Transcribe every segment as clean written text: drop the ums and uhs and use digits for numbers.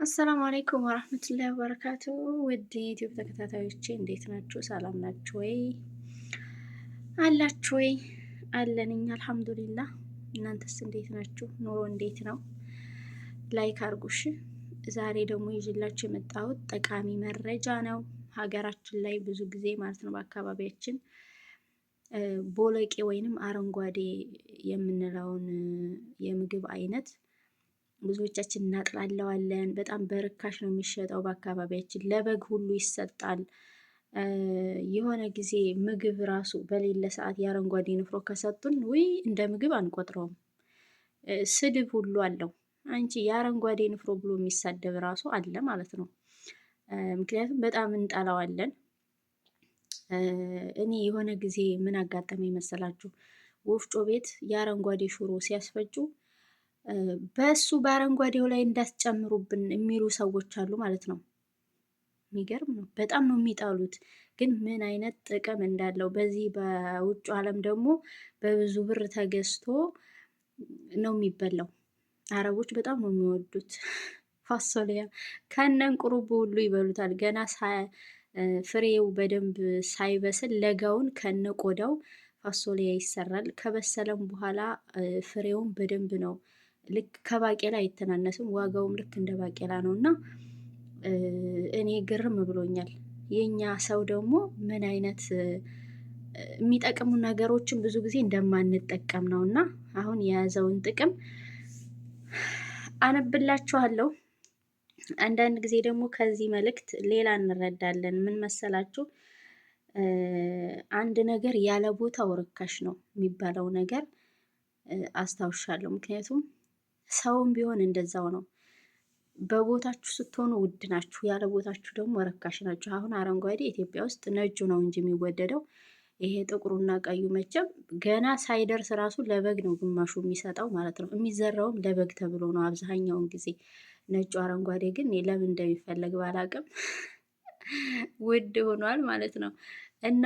አሰላሙ አለይኩም ወራህመቱላሂ ወበረካቱ። ውድ ዩቲዩብ ተከታታዮቼ እንዴት ናችሁ? ሰላም ናችሁ ወይ? አላችሁ ወይ? አለን እኛ አልሐምዱሊላህ። እናንተስ እንዴት ናችሁ? ኑሮ እንዴት ነው? ላይክ አርጉሽ። ዛሬ ደግሞ ይዤላችሁ የመጣሁት ጠቃሚ መረጃ ነው። ሀገራችን ላይ ብዙ ጊዜ ማለት ነው በአካባቢያችን ቦለቄ ወይንም አረንጓዴ የምንለውን የምግብ አይነት ብዙዎቻችን እናጥላለዋለን። በጣም በርካሽ ነው የሚሸጠው በአካባቢያችን፣ ለበግ ሁሉ ይሰጣል። የሆነ ጊዜ ምግብ ራሱ በሌለ ሰዓት የአረንጓዴ ንፍሮ ከሰጡን ውይ እንደ ምግብ አንቆጥረውም። ስድብ ሁሉ አለው። አንቺ የአረንጓዴ ንፍሮ ብሎ የሚሳደብ ራሱ አለ ማለት ነው። ምክንያቱም በጣም እንጠላዋለን። እኔ የሆነ ጊዜ ምን አጋጠመ መሰላችሁ? ወፍጮ ቤት የአረንጓዴ ሽሮ ሲያስፈጩ በሱ በአረንጓዴው ላይ እንዳስጨምሩብን የሚሉ ሰዎች አሉ ማለት ነው። የሚገርም ነው። በጣም ነው የሚጣሉት። ግን ምን አይነት ጥቅም እንዳለው በዚህ በውጭ ዓለም ደግሞ በብዙ ብር ተገዝቶ ነው የሚበላው። አረቦች በጣም ነው የሚወዱት። ፋሶሊያ ከነንቁሩቡ ሁሉ ይበሉታል። ገና ፍሬው በደንብ ሳይበስል ለጋውን ከነቆዳው ፋሶሊያ ይሰራል። ከበሰለም በኋላ ፍሬውን በደንብ ነው ልክ ከባቄላ አይተናነስም። ዋጋውም ልክ እንደ ባቄላ ነው እና እኔ ግርም ብሎኛል። የኛ ሰው ደግሞ ምን አይነት የሚጠቅሙ ነገሮችን ብዙ ጊዜ እንደማንጠቀም ነው። እና አሁን የያዘውን ጥቅም አነብላችኋለሁ። አንዳንድ ጊዜ ደግሞ ከዚህ መልእክት ሌላ እንረዳለን። ምን መሰላችሁ? አንድ ነገር ያለ ቦታው ርካሽ ነው የሚባለው ነገር አስታውሻለሁ። ምክንያቱም ሰውም ቢሆን እንደዛው ነው። በቦታችሁ ስትሆኑ ውድ ናችሁ፣ ያለ ቦታችሁ ደግሞ ርካሽ ናችሁ። አሁን አረንጓዴ ኢትዮጵያ ውስጥ ነጩ ነው እንጂ የሚወደደው ይሄ ጥቁሩና ቀዩ መቼም ገና ሳይደርስ ራሱ ለበግ ነው ግማሹ የሚሰጠው ማለት ነው። የሚዘራውም ለበግ ተብሎ ነው አብዛኛውን ጊዜ። ነጩ አረንጓዴ ግን ለምን እንደሚፈለግ ባላቅም ውድ ሆኗል ማለት ነው። እና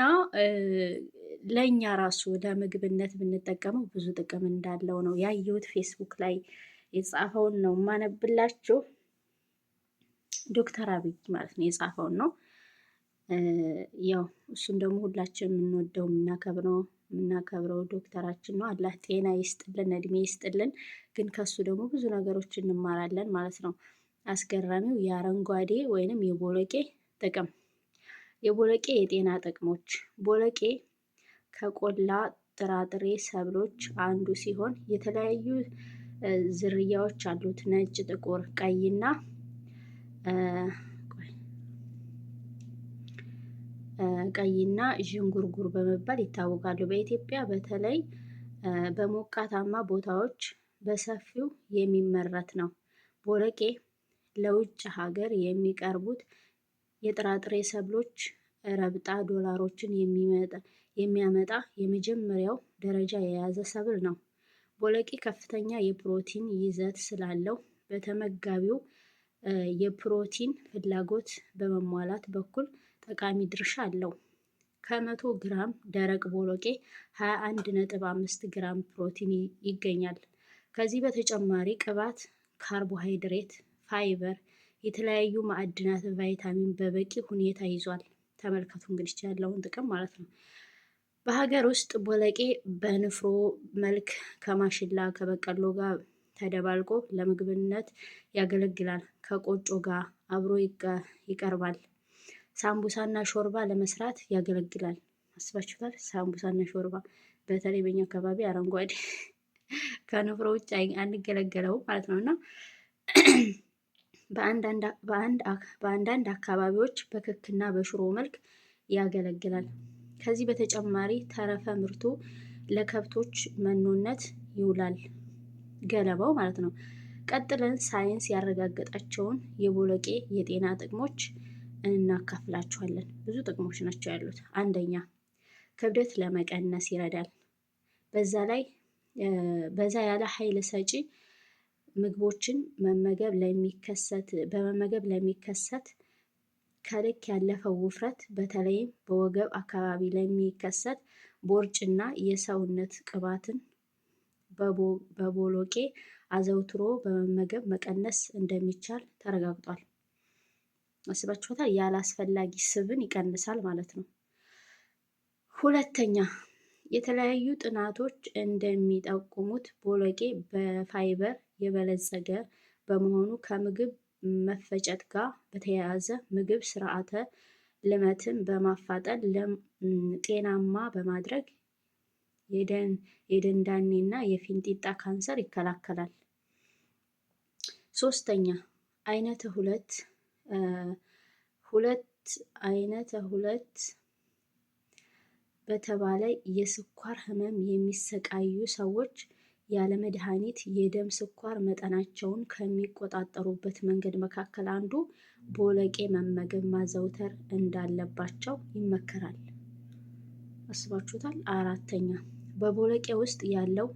ለእኛ ራሱ ለምግብነት ብንጠቀመው ብዙ ጥቅም እንዳለው ነው ያየሁት። ፌስቡክ ላይ የጻፈውን ነው የማነብላችሁ። ዶክተር አብይ ማለት ነው የጻፈውን ነው። ያው እሱን ደግሞ ሁላችን የምንወደው የምናከብረው ዶክተራችን ነው። አላህ ጤና ይስጥልን፣ እድሜ ይስጥልን። ግን ከሱ ደግሞ ብዙ ነገሮች እንማራለን ማለት ነው። አስገራሚው የአረንጓዴ ወይንም የቦለቄ ጥቅም። የቦለቄ የጤና ጥቅሞች። ቦለቄ ከቆላ ጥራጥሬ ሰብሎች አንዱ ሲሆን የተለያዩ ዝርያዎች አሉት። ነጭ፣ ጥቁር፣ ቀይና ዥንጉርጉር በመባል ይታወቃሉ። በኢትዮጵያ በተለይ በሞቃታማ ቦታዎች በሰፊው የሚመረት ነው። ቦለቄ ለውጭ ሀገር የሚቀርቡት የጥራጥሬ ሰብሎች ረብጣ ዶላሮችን የሚያመጣ የመጀመሪያው ደረጃ የያዘ ሰብል ነው። ቦለቄ ከፍተኛ የፕሮቲን ይዘት ስላለው በተመጋቢው የፕሮቲን ፍላጎት በመሟላት በኩል ጠቃሚ ድርሻ አለው። ከመቶ ግራም ደረቅ ቦለቄ 21.5 ግራም ፕሮቲን ይገኛል። ከዚህ በተጨማሪ ቅባት፣ ካርቦሃይድሬት፣ ፋይበር፣ የተለያዩ ማዕድናት፣ ቫይታሚን በበቂ ሁኔታ ይዟል። ተመልከቱ እንግዲህ ያለውን ጥቅም ማለት ነው። በሀገር ውስጥ ቦለቄ በንፍሮ መልክ ከማሽላ ከበቀሎ ጋር ተደባልቆ ለምግብነት ያገለግላል። ከቆጮ ጋር አብሮ ይቀርባል። ሳምቡሳና ሾርባ ለመስራት ያገለግላል። አስባችሁታል? ሳምቡሳና ሾርባ በተለይ በኛ አካባቢ አረንጓዴ ከንፍሮ ውጭ አንገለገለው ማለት ነው እና በአንዳንድ አካባቢዎች በክክና በሽሮ መልክ ያገለግላል። ከዚህ በተጨማሪ ተረፈ ምርቱ ለከብቶች መኖነት ይውላል። ገለባው ማለት ነው። ቀጥለን ሳይንስ ያረጋገጣቸውን የቦለቄ የጤና ጥቅሞች እናካፍላችኋለን። ብዙ ጥቅሞች ናቸው ያሉት። አንደኛ፣ ክብደት ለመቀነስ ይረዳል። በዛ ያለ ኃይል ሰጪ ምግቦችን በመመገብ ለሚከሰት ከልክ ያለፈው ውፍረት በተለይም በወገብ አካባቢ ለሚከሰት ቦርጭና የሰውነት ቅባትን በቦሎቄ አዘውትሮ በመመገብ መቀነስ እንደሚቻል ተረጋግጧል። አስባችኋታል? ያላስፈላጊ ስብን ይቀንሳል ማለት ነው። ሁለተኛ፣ የተለያዩ ጥናቶች እንደሚጠቁሙት ቦለቄ በፋይበር የበለጸገ በመሆኑ ከምግብ መፈጨት ጋር በተያያዘ ምግብ ስርዓተ ልመትን በማፋጠን ጤናማ በማድረግ የደንዳኔና የፊንጢጣ ካንሰር ይከላከላል። ሶስተኛ፣ አይነተ ሁለት በተባለ የስኳር ህመም የሚሰቃዩ ሰዎች ያለ መድኃኒት የደም ስኳር መጠናቸውን ከሚቆጣጠሩበት መንገድ መካከል አንዱ ቦለቄ መመገብ ማዘውተር እንዳለባቸው ይመከራል። አስባችሁታል? አራተኛ፣ በቦለቄ ውስጥ ያለው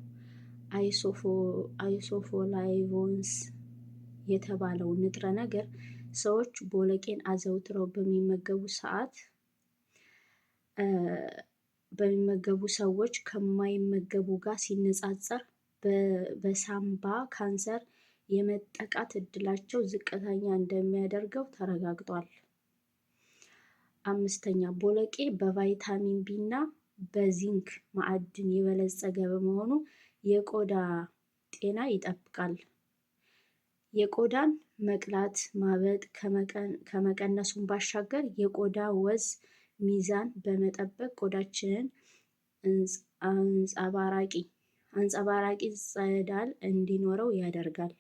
አይሶፎላቮንስ የተባለው ንጥረ ነገር ሰዎች ቦለቄን አዘውትረው በሚመገቡ ሰዎች ከማይመገቡ ጋር ሲነጻጸር በሳምባ ካንሰር የመጠቃት እድላቸው ዝቅተኛ እንደሚያደርገው ተረጋግጧል። አምስተኛ፣ ቦለቄ በቫይታሚን ቢ እና በዚንክ ማዕድን የበለጸገ በመሆኑ የቆዳ ጤና ይጠብቃል። የቆዳን መቅላት ማበጥ ከመቀነሱን ባሻገር የቆዳ ወዝ ሚዛን በመጠበቅ ቆዳችንን አንጸባራቂ ጸዳል እንዲኖረው ያደርጋል።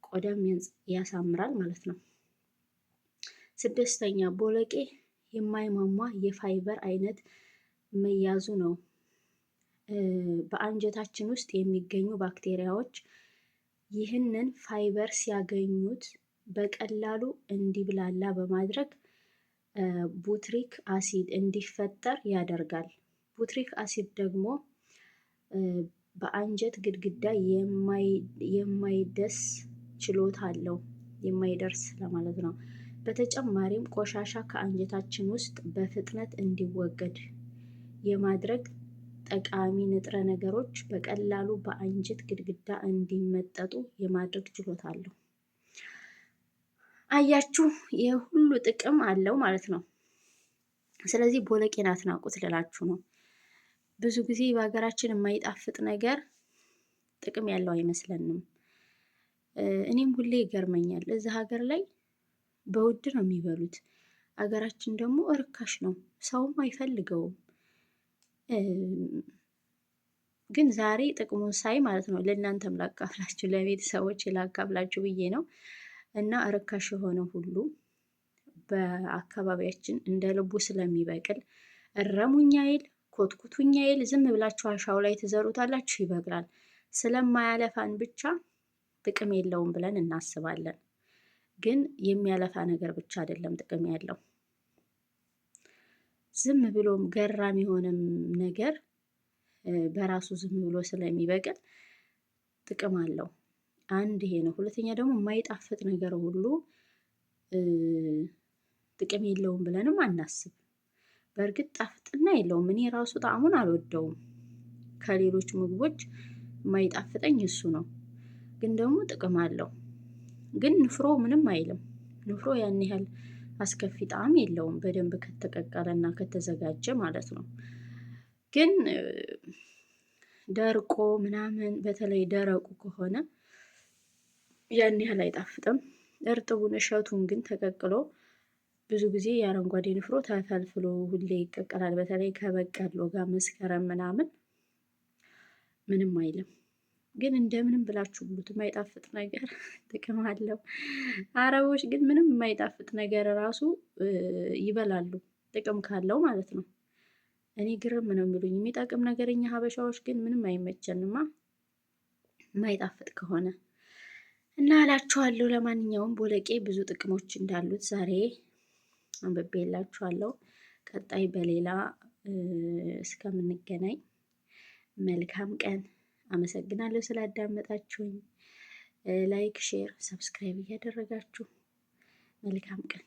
ቆዳም ያሳምራል ማለት ነው። ስድስተኛ፣ ቦለቄ የማይሟሟ የፋይበር አይነት መያዙ ነው። በአንጀታችን ውስጥ የሚገኙ ባክቴሪያዎች ይህንን ፋይበር ሲያገኙት በቀላሉ እንዲብላላ በማድረግ ቡትሪክ አሲድ እንዲፈጠር ያደርጋል። ቡትሪክ አሲድ ደግሞ በአንጀት ግድግዳ የማይደርስ ችሎታ አለው፣ የማይደርስ ለማለት ነው። በተጨማሪም ቆሻሻ ከአንጀታችን ውስጥ በፍጥነት እንዲወገድ የማድረግ ጠቃሚ ንጥረ ነገሮች በቀላሉ በአንጀት ግድግዳ እንዲመጠጡ የማድረግ ችሎታ አለው። አያችሁ፣ የሁሉ ጥቅም አለው ማለት ነው። ስለዚህ ቦለቄን አትናቁት ልላችሁ ነው። ብዙ ጊዜ በሀገራችን የማይጣፍጥ ነገር ጥቅም ያለው አይመስለንም። እኔም ሁሌ ይገርመኛል። እዚህ ሀገር ላይ በውድ ነው የሚበሉት፣ ሀገራችን ደግሞ እርካሽ ነው፣ ሰውም አይፈልገውም። ግን ዛሬ ጥቅሙን ሳይ ማለት ነው ለእናንተም ላካፍላችሁ፣ ለቤተሰቦች ላካፍላችሁ ብዬ ነው። እና እርካሽ የሆነ ሁሉ በአካባቢያችን እንደ ልቡ ስለሚበቅል እረሙኛ ይል ኮትኩቱኛ ይል ዝም ብላችሁ አሻው ላይ ትዘሩታላችሁ፣ ይበቅላል። ስለማያለፋን ብቻ ጥቅም የለውም ብለን እናስባለን። ግን የሚያለፋ ነገር ብቻ አይደለም ጥቅም ያለው፣ ዝም ብሎም ገራም የሆነም ነገር በራሱ ዝም ብሎ ስለሚበቅል ጥቅም አለው። አንድ ይሄ ነው። ሁለተኛ ደግሞ የማይጣፍጥ ነገር ሁሉ ጥቅም የለውም ብለንም አናስብ። በእርግጥ ጣፍጥና የለውም። እኔ ራሱ ጣዕሙን አልወደውም። ከሌሎች ምግቦች የማይጣፍጠኝ እሱ ነው። ግን ደግሞ ጥቅም አለው። ግን ንፍሮ ምንም አይልም። ንፍሮ ያን ያህል አስከፊ ጣዕም የለውም፣ በደንብ ከተቀቀለ እና ከተዘጋጀ ማለት ነው። ግን ደርቆ ምናምን በተለይ ደረቁ ከሆነ ያን ያህል አይጣፍጥም። እርጥቡን እሸቱን ግን ተቀቅሎ ብዙ ጊዜ የአረንጓዴ ንፍሮ ተፈልፍሎ ሁሌ ይቀቀላል። በተለይ ከበቀሎ ጋር መስከረም ምናምን ምንም አይልም። ግን እንደምንም ብላችሁ ብሉት፣ የማይጣፍጥ ነገር ጥቅም አለው። አረቦች ግን ምንም የማይጣፍጥ ነገር ራሱ ይበላሉ፣ ጥቅም ካለው ማለት ነው። እኔ ግርም ነው የሚሉኝ የሚጠቅም ነገር። እኛ ሀበሻዎች ግን ምንም አይመቸንማ የማይጣፍጥ ከሆነ እና እላችኋለሁ። ለማንኛውም ቦለቄ ብዙ ጥቅሞች እንዳሉት ዛሬ አንብቤላችኋለሁ። ቀጣይ በሌላ እስከምንገናኝ መልካም ቀን። አመሰግናለሁ ስላዳመጣችሁኝ። ላይክ፣ ሼር፣ ሰብስክራይብ እያደረጋችሁ መልካም ቀን